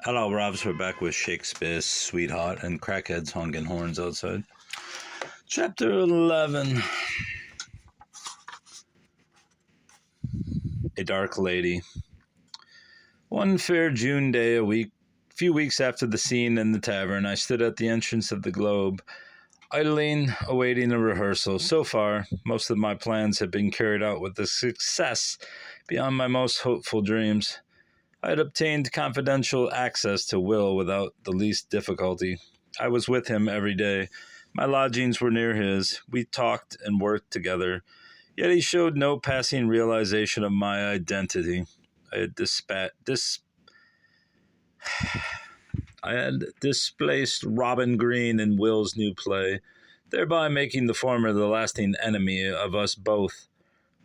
Hello, Robs. We're back with Shakespeare's Sweetheart and Crackheads Honking Horns Outside. Chapter 11. A Dark Lady. One fair June day, few weeks after the scene in the tavern, I stood at the entrance of the Globe, idling, awaiting a rehearsal. So far, most of my plans had been carried out with a success beyond my most hopeful dreams. I had obtained confidential access to Will without the least difficulty. I was with him every day. My lodgings were near his. We talked and worked together. Yet he showed no passing realization of my identity. I had displaced Robin Greene in Will's new play, thereby making the former the lasting enemy of us both.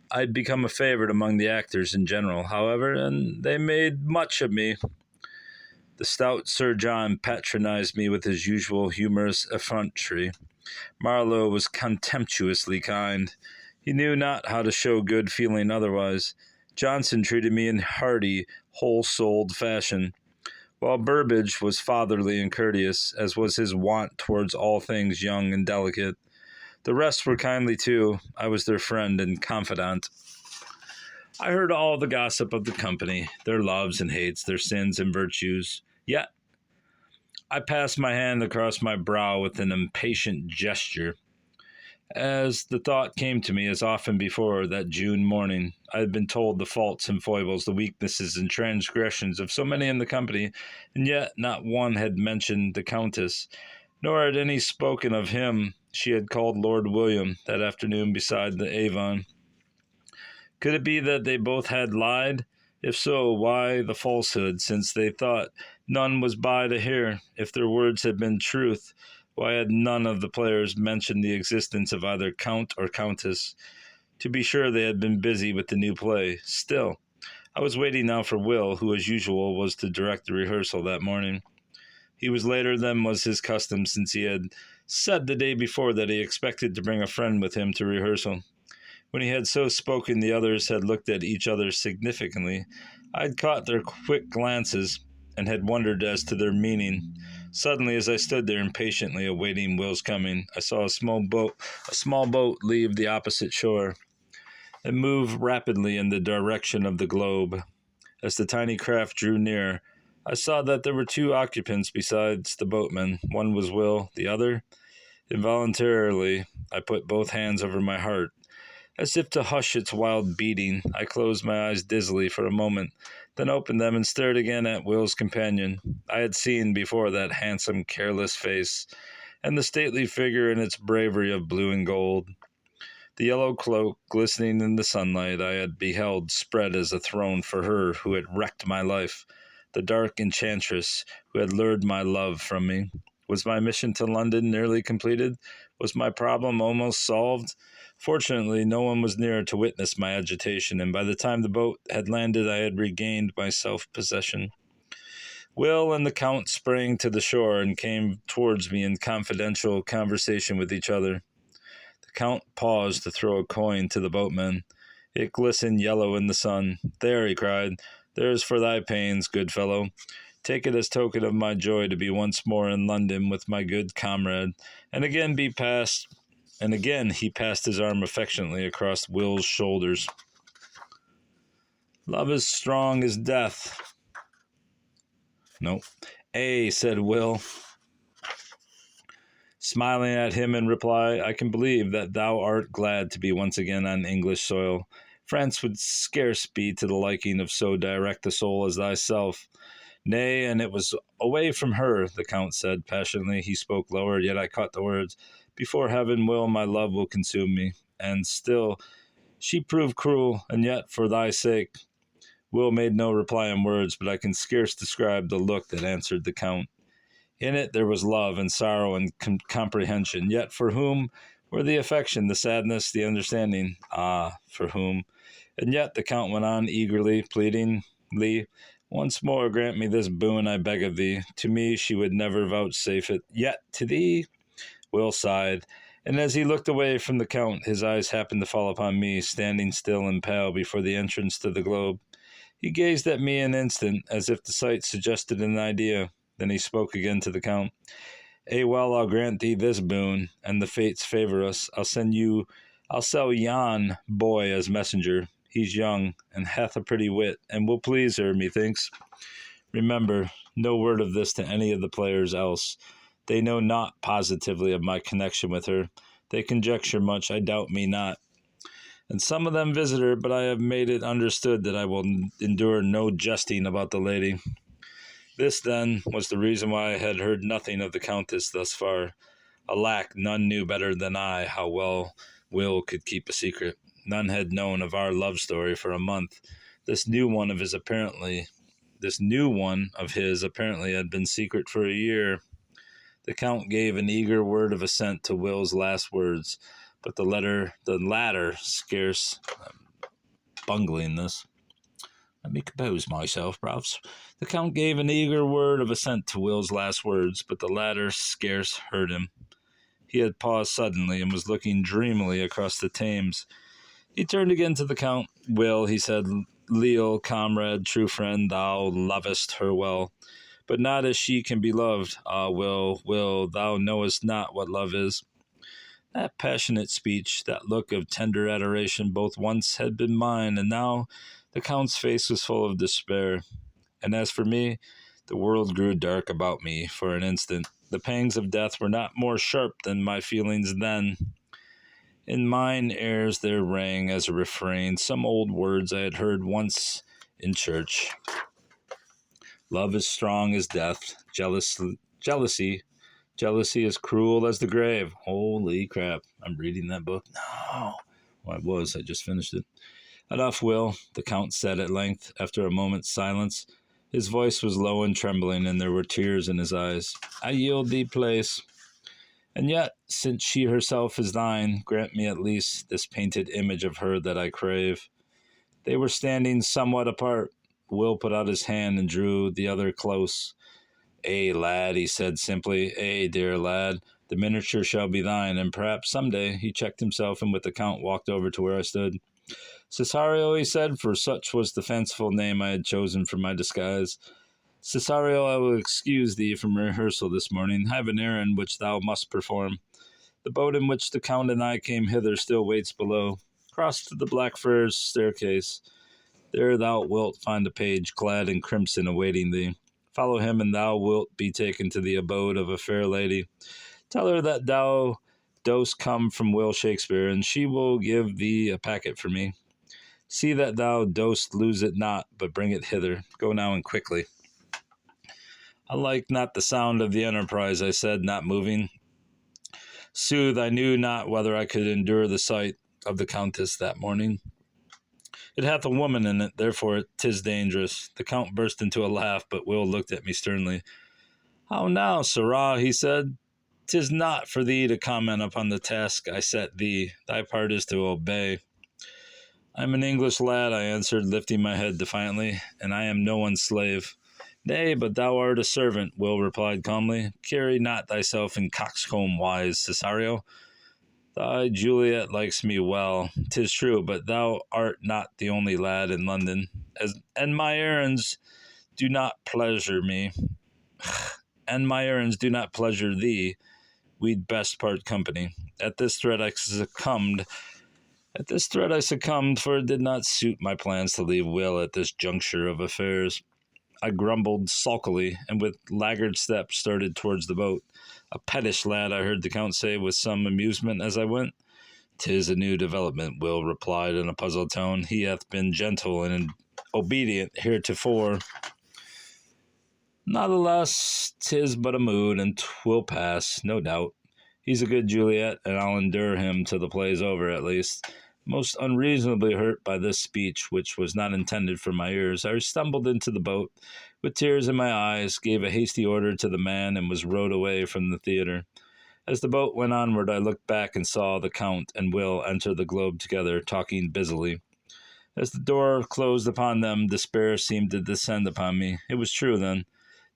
I'd become a favorite among the actors in general, however, and they made much of me. The stout Sir John patronized me with his usual humorous effrontery. Marlowe was contemptuously kind. He knew not how to show good feeling otherwise. Johnson treated me in hearty, whole-souled fashion, while Burbage was fatherly and courteous, as was his wont towards all things young and delicate. The rest were kindly too. I was their friend and confidant. I heard all the gossip of the company, their loves and hates, their sins and virtues. Yet, I passed my hand across my brow with an impatient gesture, as the thought came to me as often before that June morning. I had been told the faults and foibles, the weaknesses and transgressions of so many in the company, and yet not one had mentioned the Countess, nor had any spoken of him she had called Lord William that afternoon beside the Avon. Could it be that they both had lied? If so, why the falsehood, since they thought none was by to hear? If their words had been truth, why had none of the players mentioned the existence of either Count or Countess? To be sure, they had been busy with the new play. Still, I was waiting now for Will, who as usual was to direct the rehearsal that morning. He was later than was his custom, since he had said the day before that he expected to bring a friend with him to rehearsal. When he had so spoken, the others had looked at each other significantly. I had caught their quick glances and had wondered as to their meaning. Suddenly, as I stood there impatiently awaiting Will's coming, I saw a small boat leave the opposite shore and move rapidly in the direction of the Globe. As the tiny craft drew near, I saw that there were two occupants besides the boatman. One was Will, the other. Involuntarily, I put both hands over my heart, as if to hush its wild beating. I closed my eyes dizzily for a moment, then opened them and stared again at Will's companion. I had seen before that handsome, careless face, and the stately figure in its bravery of blue and gold. The yellow cloak, glistening in the sunlight, I had beheld spread as a throne for her who had wrecked my life, the dark enchantress who had lured my love from me. Was my mission to London nearly completed? Was my problem almost solved? Fortunately, no one was near to witness my agitation, and by the time the boat had landed, I had regained my self-possession. Will and the Count sprang to the shore and came towards me in confidential conversation with each other. The Count paused to throw a coin to the boatman. It glistened yellow in the sun. "There," he cried, "there's for thy pains, good fellow. Take it as token of my joy to be once more in London with my good comrade." And again he passed his arm affectionately across Will's shoulders. "Love is strong as death." "No." "Ay," said Will, smiling at him in reply, "I can believe that thou art glad to be once again on English soil. France would scarce be to the liking of so direct a soul as thyself." "Nay, and it was away from her," the Count said passionately. He spoke lower, yet I caught the words. "Before heaven, Will, my love will consume me. And still, she proved cruel, and yet for thy sake." Will made no reply in words, but I can scarce describe the look that answered the Count. In it there was love and sorrow and comprehension. Yet for whom were the affection, the sadness, the understanding? Ah, for whom? And yet the Count went on eagerly, pleadingly, "Once more grant me this boon, I beg of thee." To me she would never vouchsafe it. "Yet to thee?" Will sighed, and as he looked away from the Count, his eyes happened to fall upon me, standing still and pale before the entrance to the Globe. He gazed at me an instant, as if the sight suggested an idea. Then he spoke again to the Count. Well, I'll grant thee this boon, and the fates favor us. I'll sell yon boy as messenger. He's young, and hath a pretty wit, and will please her, methinks. Remember, no word of this to any of the players else. They know naught positively of my connection with her. They conjecture much, I doubt me not. And some of them visit her, but I have made it understood that I will endure no jesting about the lady. This, then, was the reason why I had heard nothing of the Countess thus far. Alack, none knew better than I how well Will could keep a secret. None had known of our love story for a month. This new one of his apparently had been secret for a year. The Count gave an eager word of assent to Will's last words, but the latter scarce bungling this. Let me compose myself, perhaps. The Count gave an eager word of assent to Will's last words, but the latter scarce heard him. He had paused suddenly and was looking dreamily across the Thames. He turned again to the Count. Will, he said, leal comrade, true friend, thou lovest her well, but not as she can be loved. Ah, Will, thou knowest not what love is. That passionate speech, that look of tender adoration, both once had been mine, and now the Count's face was full of despair. And as for me, the world grew dark about me for an instant. The pangs of death were not more sharp than my feelings then. In mine ears there rang as a refrain some old words I had heard once in church. Love is strong as death. Jealousy is cruel as the grave. Holy crap. I'm reading that book? No. Well, I just finished it. Enough, Will, the Count said at length, after a moment's silence. His voice was low and trembling, and there were tears in his eyes. I yield thee place. And yet, since she herself is thine, grant me at least this painted image of her that I crave. They were standing somewhat apart. Will put out his hand and drew the other close. Lad, he said simply, dear lad, the miniature shall be thine, and perhaps some day, he checked himself and with the Count walked over to where I stood. Cesario, he said, for such was the fanciful name I had chosen for my disguise. Cesario, I will excuse thee from rehearsal this morning. I have an errand which thou must perform. The boat in which the Count and I came hither still waits below. Cross to the Black Friars' staircase. There thou wilt find a page clad in crimson awaiting thee. Follow him, and thou wilt be taken to the abode of a fair lady. Tell her that thou dost come from Will Shakespeare, and she will give thee a packet for me. See that thou dost lose it not, but bring it hither. Go now and quickly. I like not the sound of the enterprise, I said, not moving. Sooth, I knew not whether I could endure the sight of the Countess that morning. It hath a woman in it, therefore 'tis dangerous. The Count burst into a laugh, but Will looked at me sternly. How now, Sara, he said. 'Tis not for thee to comment upon the task I set thee. Thy part is to obey. I am an English lad, I answered, lifting my head defiantly, and I am no one's slave. Nay, but thou art a servant, Will replied calmly. Carry not thyself in coxcomb wise, Cesario. Thy Juliet likes me well, 'tis true, but thou art not the only lad in London, and my errands do not pleasure me. And my errands do not pleasure thee. We'd best part company. At this threat I succumbed, for it did not suit my plans to leave Will at this juncture of affairs. I grumbled sulkily, and with laggard steps started towards the boat. A pettish lad, I heard the Count say with some amusement as I went. 'Tis a new development, Will replied in a puzzled tone. He hath been gentle and obedient heretofore. Natheless, 'tis but a mood, and 'twill pass, no doubt. He's a good Juliet, and I'll endure him till the play's over, at least. Most unreasonably hurt by this speech, which was not intended for my ears, I stumbled into the boat, with tears in my eyes, gave a hasty order to the man, and was rowed away from the theatre. As the boat went onward, I looked back and saw the Count and Will enter the Globe together, talking busily. As the door closed upon them, despair seemed to descend upon me. It was true, then.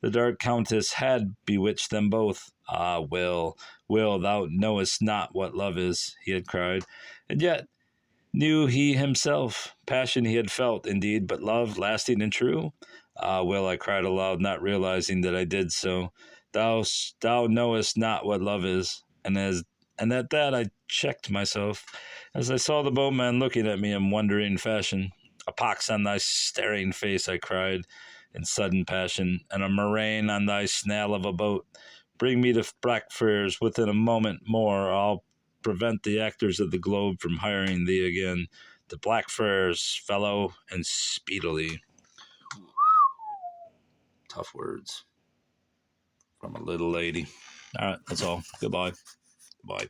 The dark Countess had bewitched them both. Ah, Will, thou knowest not what love is, he had cried. And yet Knew he himself, passion he had felt, indeed, but love lasting and true? Ah, Will, I cried aloud, not realizing that I did so. Thou knowest not what love is. And at that I checked myself, as I saw the boatman looking at me in wondering fashion. A pox on thy staring face, I cried, in sudden passion, and a murrain on thy snail of a boat. Bring me the Blackfriars within a moment more. I'll prevent the actors of the globe from hiring thee again. The Blackfriars, fellow, and speedily. Tough words from a little lady. All right, that's all. Goodbye. Goodbye.